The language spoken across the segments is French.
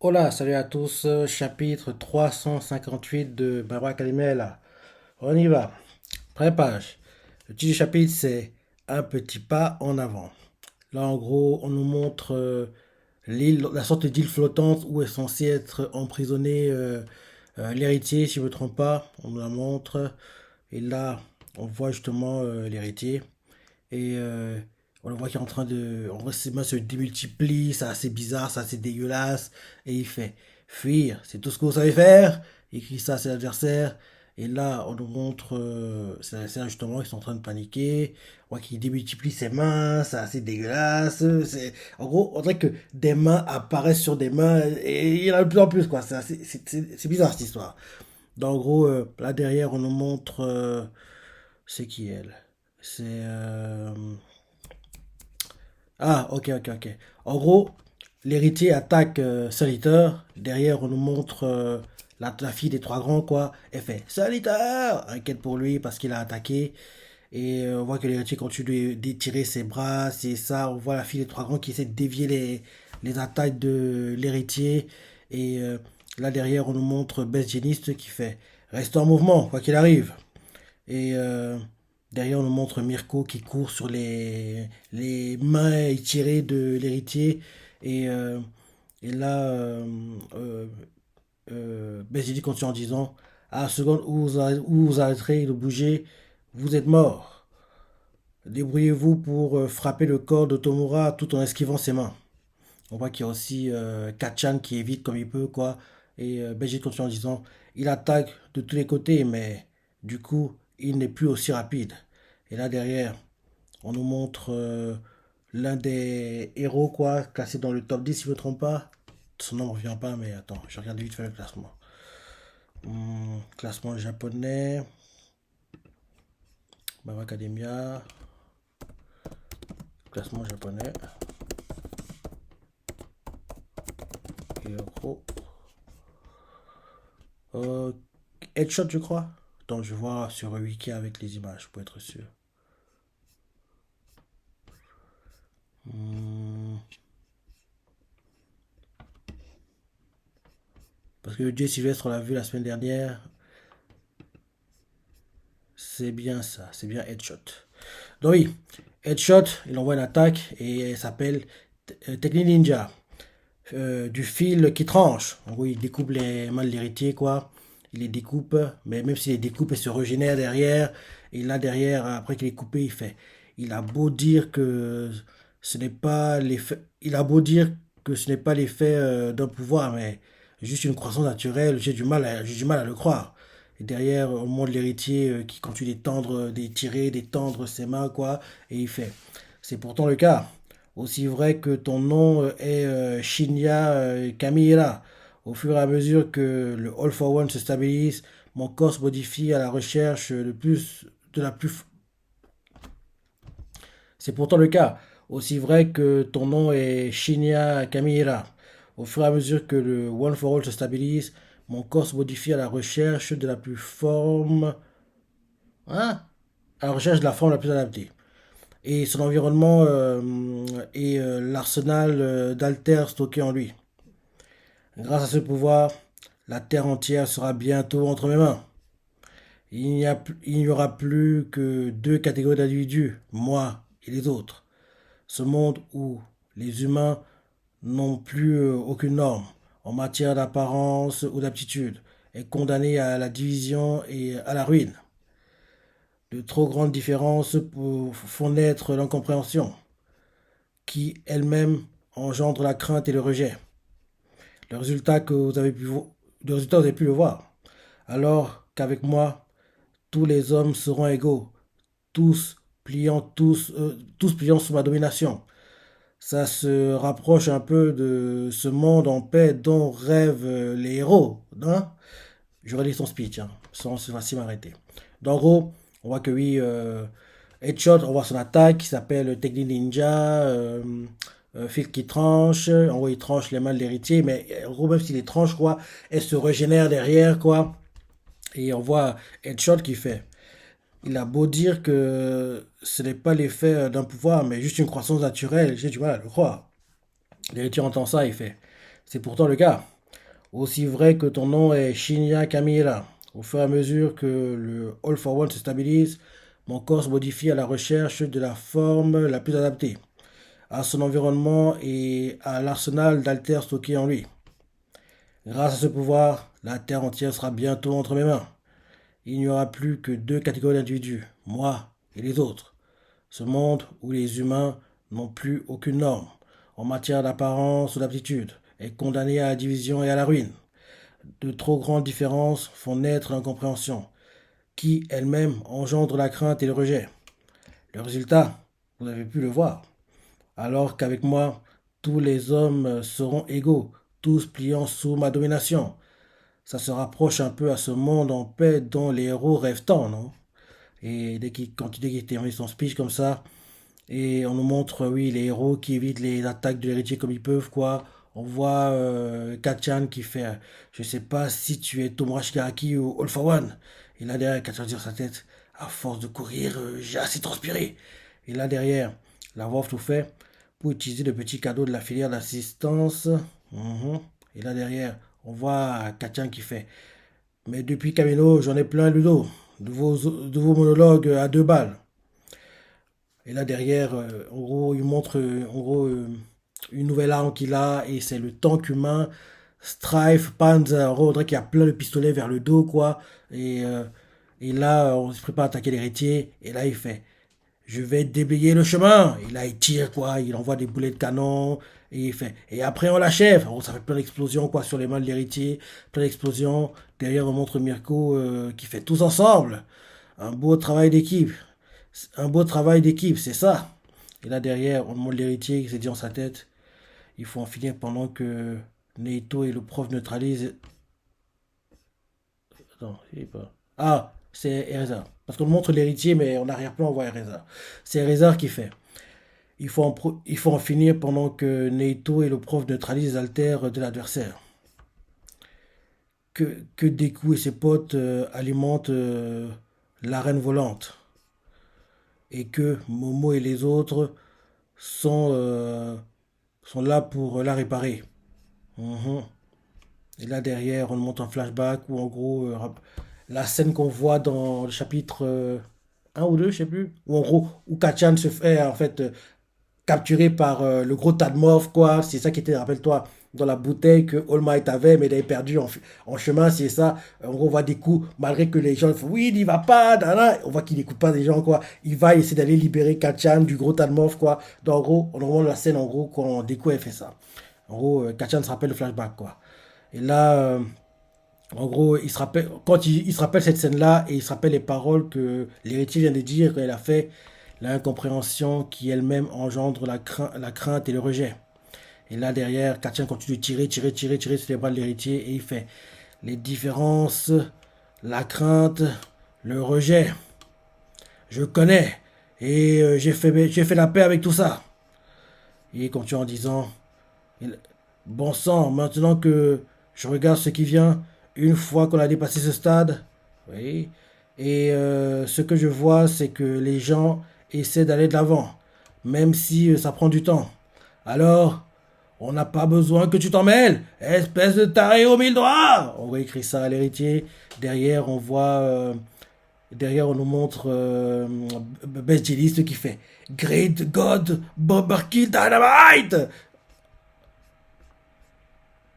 Hola, salut à tous, chapitre 358 de Barbara Calimela. On y va. Première page. Le titre du chapitre, c'est Un petit pas en avant. Là, en gros, on nous montre l'île, la sorte d'île flottante où est censé être emprisonné l'héritier, si je ne me trompe pas. On nous la montre. Et là, on voit justement l'héritier. Et on le voit qu'il est en train de. En vrai, ses mains se démultiplient, c'est assez bizarre, c'est assez dégueulasse. Et il fait fuir, c'est tout ce que vous savez faire. Il crie ça à ses adversaires. Et là, on nous montre ses adversaires justement qui sont en train de paniquer. On voit qu'il démultiplie ses mains, c'est assez dégueulasse. En gros, on dirait que des mains apparaissent sur des mains et il y en a de plus en plus, quoi. C'est bizarre cette histoire. Donc, en gros, là derrière, on nous montre. C'est qui elle? C'est. Ah, ok, ok, ok. En gros, l'héritier attaque Soliteur. Derrière, on nous montre la fille des trois grands, quoi. Elle fait Soliteur! Inquiète pour lui parce qu'il a attaqué. Et on voit que l'héritier continue d'étirer ses bras, c'est ça. On voit la fille des trois grands qui essaie de dévier les attaques de l'héritier. Et là, derrière, on nous montre Best Géniste qui fait Reste en mouvement, quoi qu'il arrive. Et derrière, on nous montre Mirko qui court sur les mains étirées de l'héritier. Et, euh, et là, Benji continue en disant À la seconde où vous arrêterez de bouger, vous êtes mort. Débrouillez-vous pour frapper le corps de Tomura tout en esquivant ses mains. On voit qu'il y a aussi Kachan qui évite comme il peut, quoi. Et Benji continue en disant Il attaque de tous les côtés, mais du coup, il n'est plus aussi rapide. Et là derrière, on nous montre l'un des héros, quoi, classé dans le top 10 si je ne me trompe pas. Son nom ne revient pas, mais attends, je regarde vite fait le classement. Classement japonais, My Academia, classement japonais, héros. Euh, Headshot, je crois. Donc, je vois sur Wiki avec les images pour être sûr. Hmm, Parce que Jay Sylvestre, on l'a vu la semaine dernière. C'est bien ça, c'est bien Headshot. Donc oui, Headshot, il envoie une attaque et elle s'appelle Technique Ninja. Du fil qui tranche. En gros, il découpe les mains de l'héritier, quoi. Il les découpe, mais même s'il les découpe, il se régénère derrière. Et là, derrière, après qu'il est coupé, il fait. Il a beau dire que ce n'est pas l'effet. Il a beau dire que ce n'est pas l'effet d'un pouvoir, mais juste une croissance naturelle. J'ai du mal à le croire. Et derrière, on montre l'héritier qui continue d'étendre, d'étirer, d'étendre ses mains, quoi. Et il fait. C'est pourtant le cas. Aussi vrai que ton nom est Shinya Kamihira. Au fur et à mesure que le All for One se stabilise, mon corps se modifie à la recherche de la plus. C'est pourtant le cas. Aussi vrai que ton nom est Shinya Kamihira. Au fur et à mesure que le One for All se stabilise, mon corps se modifie à la recherche de la plus forme. Hein? À la recherche de la forme la plus adaptée. Et son environnement et l'arsenal d'altères stocké en lui. Grâce à ce pouvoir, la terre entière sera bientôt entre mes mains. Il n'y aura plus que deux catégories d'individus, moi et les autres. Ce monde où les humains n'ont plus aucune norme en matière d'apparence ou d'aptitude est condamné à la division et à la ruine. De trop grandes différences font naître l'incompréhension, qui elle-même engendre la crainte et le rejet. Le résultat que vous avez pu, le résultat, vous avez pu le voir. Alors qu'avec moi, tous les hommes seront égaux, tous pliant sous ma domination. Ça se rapproche un peu de ce monde en paix dont rêvent les héros. Hein. Je relis son speech, hein, sans se facile m'arrêter. En gros, on voit que oui, Headshot, on voit son attaque qui s'appelle Technique Ninja, fil qui tranche, en gros il tranche les mains de l'héritier, mais en gros même s'il les tranche, quoi, elle se régénère derrière, quoi. Et on voit Headshot qui fait. Il a beau dire que ce n'est pas l'effet d'un pouvoir, mais juste une croissance naturelle, j'ai du mal à le croire. L'héritier entend ça, il fait. C'est pourtant le cas. Aussi vrai que ton nom est Shinya Kamira. Au fur et à mesure que le All for One se stabilise, mon corps se modifie à la recherche de la forme la plus adaptée à son environnement et à l'arsenal d'altères stocké en lui. Grâce à ce pouvoir, la Terre entière sera bientôt entre mes mains. Il n'y aura plus que deux catégories d'individus, moi et les autres. Ce monde où les humains n'ont plus aucune norme en matière d'apparence ou d'aptitude est condamné à la division et à la ruine. De trop grandes différences font naître l'incompréhension, qui elle-même engendre la crainte et le rejet. Le résultat, vous avez pu le voir. Alors qu'avec moi, tous les hommes seront égaux, tous pliant sous ma domination. Ça se rapproche un peu à ce monde en paix dont les héros rêvent tant, non? Et dès qu'il termine son speech comme ça, et on nous montre, oui, les héros qui évitent les attaques de l'héritier comme ils peuvent, quoi. On voit Kachan qui fait, je sais pas si tu es Tomorashi Garaki ou All for One. Et là derrière, Kachan sur sa tête, à force de courir, j'ai assez transpiré. Et là derrière, la voix tout fait pour utiliser le petit cadeau de la filière d'assistance. Mhm. Et là derrière, on voit Kachan qui fait, mais depuis Camino, j'en ai plein le dos. De vos monologues à deux balles. Et là derrière, en gros, il montre une nouvelle arme qu'il a et c'est le tank humain Strife Panzer. En gros, on dirait qu'il y a plein de pistolets vers le dos, quoi. Et là, on se prépare à attaquer l'héritier. Et là, il fait, je vais déblayer le chemin. Et là, il tire, quoi. Il envoie des boulets de canon. Et il fait, et après, on l'achève. Alors, ça fait plein d'explosions, quoi, sur les mains de l'héritier. Plein d'explosions. Derrière, on montre Mirko qui fait tous ensemble. Un beau travail d'équipe. Un beau travail d'équipe, c'est ça. Et là, derrière, on montre l'héritier qui s'est dit en sa tête, il faut en finir pendant que Neito et le prof neutralisent. Attends, il est pas. Ah, c'est Ereza. Parce qu'on montre l'héritier, mais en arrière-plan, on voit Ereza. C'est Ereza qui fait. Il faut en finir pendant que Neito et le prof neutralisent les altères de l'adversaire. Que Deku et ses potes alimentent l'arène volante. Et que Momo et les autres sont, sont là pour la réparer. Mhm. Et là derrière, on monte un flashback où en gros, la scène qu'on voit dans le chapitre un ou 2 je sais plus, où en gros, où Kachan se fait en fait capturé par le gros Tadmov, quoi. C'est ça qui était, rappelle-toi, dans la bouteille que All Might avait, mais il avait perdu en chemin, c'est ça. En gros, on voit des coups, malgré que les gens font, oui, il n'y va pas, dana. On voit qu'il n'écoute pas des gens, quoi. Il va essayer d'aller libérer Kachan du gros Tadmov, quoi. Donc, en gros, on voit la scène, en gros, quand Deku a fait ça. En gros, Kachan se rappelle le flashback, quoi. Et là, en gros, il se rappelle, il se rappelle cette scène-là et il se rappelle les paroles que l'héritier vient de dire quand il a fait l'incompréhension qui elle-même engendre la crainte et le rejet. Et là derrière, Katien continue de tirer sur les bras de l'héritier et il fait les différences, la crainte, le rejet. Je connais et j'ai fait la paix avec tout ça. Et il continue en disant, bon sang, maintenant que je regarde ce qui vient, une fois qu'on a dépassé ce stade, oui, et ce que je vois, c'est que les gens essaient d'aller de l'avant, même si ça prend du temps. Alors, on n'a pas besoin que tu t'en mêles, espèce de taré aux mille doigts. On écrit ça à l'héritier. Derrière, on voit, derrière, on nous montre Best Jealist qui fait Great God Bomber Kill Dynamite.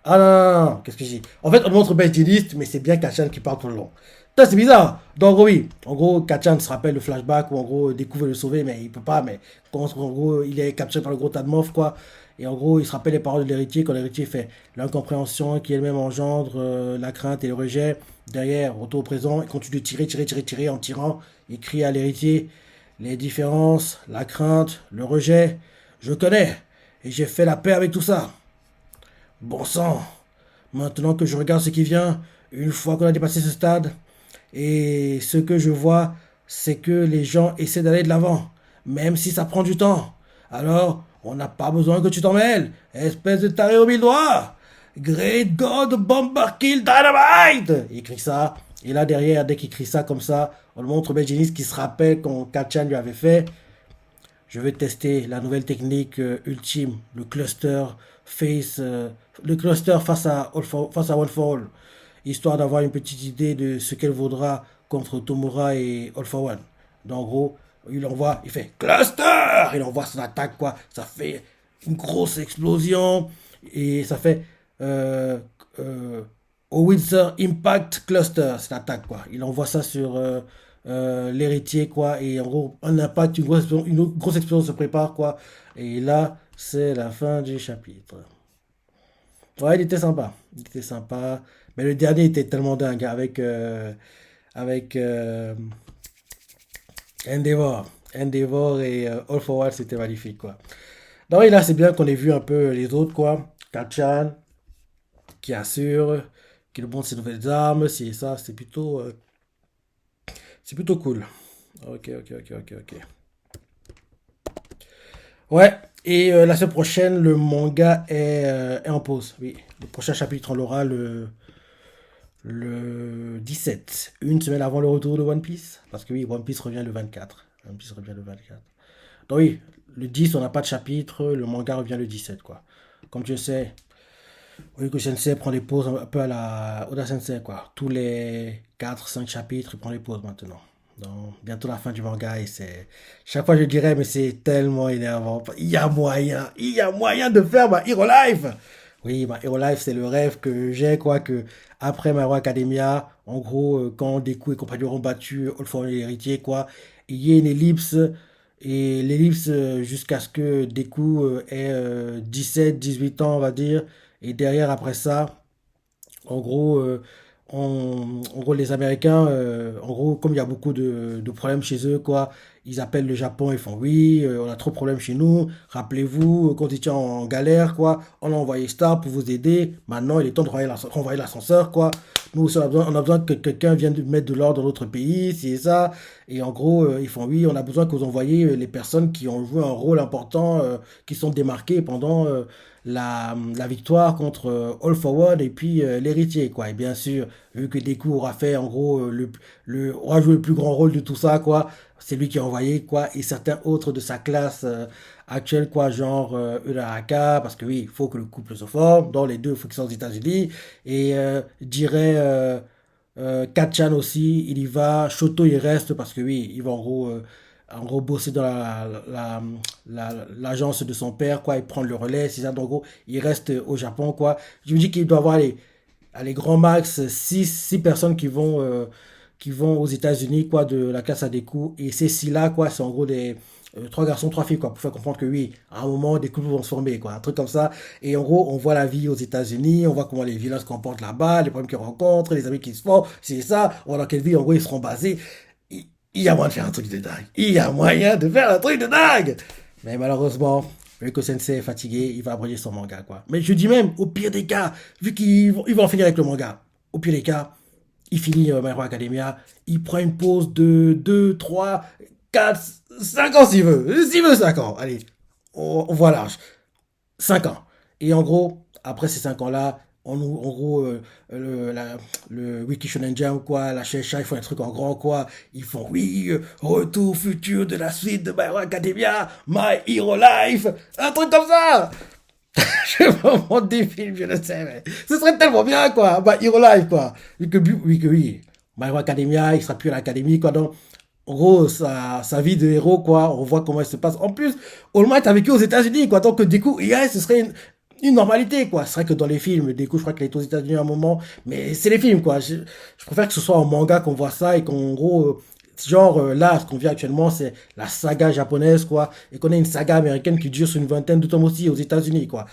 Ah non, non, non, qu'est-ce que j'ai dit? En fait, on montre Benjilist, mais c'est bien Kachan qui parle tout le long. Putain, c'est bizarre. Donc, oui, en gros, Kachan se rappelle le flashback où, en gros, Deku veut le sauver, mais il peut pas. Mais quand, en gros, il est capturé par le gros Tadmov, quoi. Et en gros, il se rappelle les paroles de l'héritier quand l'héritier fait l'incompréhension qui elle-même engendre la crainte et le rejet. Derrière, retour au présent, il continue de tirer en tirant. Il crie à l'héritier les différences, la crainte, le rejet. Je connais. Et j'ai fait la paix avec tout ça. Bon sang, maintenant que je regarde ce qui vient, une fois qu'on a dépassé ce stade, et ce que je vois, c'est que les gens essaient d'aller de l'avant, même si ça prend du temps. Alors, on n'a pas besoin que tu t'en mêles, espèce de taré aux mille doigts. Great God Bomber Kill Dynamite. Il écrit ça, et là derrière, dès qu'il écrit ça comme ça, on le montre Benjinis qui se rappelle quand Kachan lui avait fait. Je vais tester la nouvelle technique ultime, le cluster le cluster face à One for All, histoire d'avoir une petite idée de ce qu'elle vaudra contre Tomura et All for One. Donc, en gros, il fait cluster, il envoie son attaque, quoi. Ça fait une grosse explosion et ça fait euh, euh, Howitzer Impact Cluster, c'est l'attaque, quoi. Il envoie ça sur l'héritier, quoi. Et en gros, un impact, une grosse explosion se prépare, quoi. Et là, c'est la fin du chapitre. Ouais, il était sympa. Il était sympa. Mais le dernier était tellement dingue avec Endeavor. Endeavor et All for One, c'était magnifique, quoi. Donc, oui, là, c'est bien qu'on ait vu un peu les autres, quoi. Kachan, qui assure, qui nous montre ses nouvelles armes, si et ça, c'est plutôt cool. Ok, ok, ok, ok, ok. Ouais, et la semaine prochaine, le manga est en pause. Oui, le prochain chapitre, on l'aura le 17, une semaine avant le retour de One Piece. Parce que oui, One Piece revient le 24. One Piece revient le 24. Donc oui, le 10, on n'a pas de chapitre, le manga revient le 17, quoi. Comme tu le sais, Oriko Sensei prend des pauses un peu à la Oda Sensei, quoi. Tous les 4 5 chapitres, il prend des pauses maintenant. Donc, bientôt la fin du manga et c'est... Chaque fois je dirais, mais c'est tellement énervant. Il y a moyen de faire ma Hero Life. Oui, ma Hero Life, c'est le rêve que j'ai, quoi, que après My Hero Academia, en gros, quand Deku et compagnie auront battu All For One et l'héritier, quoi, il y ait une ellipse, et l'ellipse jusqu'à ce que Deku ait 17 18 ans, on va dire, et derrière, après ça, en gros, en gros, les Américains, en gros, comme il y a beaucoup de problèmes chez eux, quoi, ils appellent le Japon, ils font oui, on a trop de problèmes chez nous. Rappelez-vous, quand ils étaient en galère, quoi, on a envoyé Star pour vous aider. Maintenant, il est temps de renvoyer l'ascenseur, quoi. Nous aussi, on a besoin que quelqu'un vienne mettre de l'ordre dans notre pays, c'est ça. Et en gros, ils font oui, on a besoin que vous envoyiez les personnes qui ont joué un rôle important, qui sont démarquées pendant la victoire contre All For One et puis l'héritier, quoi. Et bien sûr, vu que Deku aura fait en gros aura joué le plus grand rôle de tout ça, quoi. C'est lui qui a envoyé, quoi, et certains autres de sa classe actuelle, quoi, genre Uraraka, parce que oui, il faut que le couple se forme. Dans les deux, il faut qu'ils soient aux États-Unis. Et je dirais Katchan aussi, il y va. Shoto, il reste parce que oui, il va en gros bosser dans l'agence de son père, quoi, et prendre le relais. C'est ça, donc en gros, il reste au Japon, quoi. Je me dis qu'il doit avoir les grands max six personnes qui vont aux États-Unis, quoi, de la classe à des coups. Et ces 6-là, quoi, c'est en gros des 3 garçons, 3 filles, quoi, pour faire comprendre que oui, à un moment, des couples vont se former, quoi, un truc comme ça. Et en gros, on voit la vie aux États-Unis, on voit comment les villages se comportent là-bas, les problèmes qu'ils rencontrent, les amis qui se font, c'est ça. On voit dans quelle vie, en gros, ils seront basés. Il y a moyen de faire un truc de dingue. Il y a moyen de faire un truc de dingue. Mais malheureusement, vu que Sensei est fatigué, il va abréger son manga, quoi. Mais je dis même, au pire des cas, vu qu'il va en finir avec le manga, au pire des cas, il finit My Hero Academia, il prend une pause de 2 3 4 5 ans s'il veut. S'il veut 5 ans, allez, on voit large. 5 ans. Et en gros, après ces 5 ans-là, en gros, le Wiki Shonen Jam, quoi, la Shueisha, ils font un truc en grand, quoi. Ils font, oui, retour futur de la suite de My Hero Academia, My Hero Life, un truc comme ça. Je vais vraiment des films, je le sais, mais ce serait tellement bien, quoi. My Hero Life, quoi. Oui. My Hero Academia, il sera plus à l'académie, quoi. Donc, en gros, sa vie de héros, quoi. On voit comment elle se passe. En plus, All Might a vécu aux États-Unis, quoi. Donc, du coup, yeah, ce serait une normalité, quoi. C'est vrai que dans les films, du coup, je crois qu'il est aux États-Unis à un moment. Mais c'est les films, quoi. Je préfère que ce soit en manga qu'on voit ça et qu'en gros, genre là, ce qu'on vit actuellement, c'est la saga japonaise, quoi. Et qu'on ait une saga américaine qui dure sur une vingtaine de tomes aussi aux États-Unis, quoi.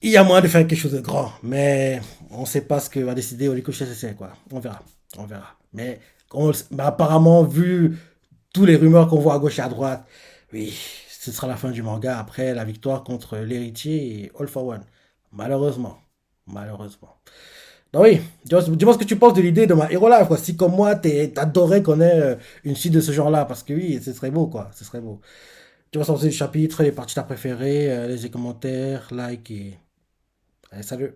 Il y a moyen de faire quelque chose de grand, mais on ne sait pas ce que va décider Olivier Sensei, quoi. On verra. On verra. Mais apparemment, vu tous les rumeurs qu'on voit à gauche et à droite, oui, ce sera la fin du manga après la victoire contre l'héritier et All for One. Malheureusement. Malheureusement. Donc oui, dis-moi ce que tu penses de l'idée de ma Hero Life, quoi. Si comme moi, t'adorais qu'on ait une suite de ce genre-là, parce que oui, ce serait beau, quoi. Ce serait beau. Tu vas sortir du chapitre, les parties t'as préférées, les commentaires, like et... Allez, salut.